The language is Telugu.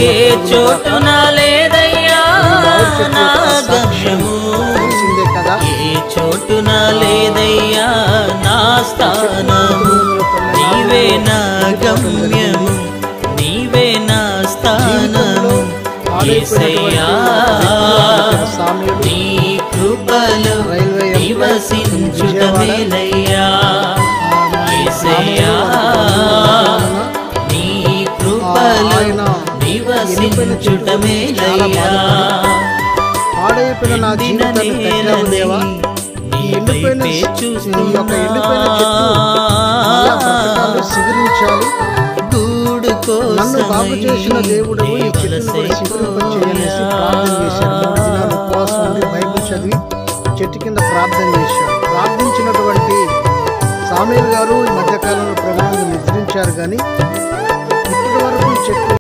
ఏ చోటున లేదయ్యా నా గమ్యము, ఏ చోటున లేదయ్యా నా స్థానము, నీవే నా గమ్యము, నీవే నా స్థానము యేసయ్యా, నీ కృపలో నివసించుట మేలయ్యా యేసయ్యా, నీ కృపలో నివసించుట మేలయ్యా, పాడైపోయిన నా జీవితాన్ని కట్టావు దేవా. ఈ ఎండిపోయిన ఈ యొక్క ఎండిపోయిన చెట్టు సిగురించాలి. నన్ను బాగు చేసిన దేవుడు ఈ చెట్టును కూడా సిగురింపచేయనేసి ప్రార్థన చేశాడు. 3 దినాలు ఉపవాసం ఉండి బైబిల్ చదివి చెట్టు కింద ప్రార్థన చేశాడు. ప్రార్థించినటువంటి సామూయేలు గారు ఈ మధ్యకాలంలో ప్రభువును నిద్రించారు, కానీ ఇప్పటి వరకు ఈ చెట్టు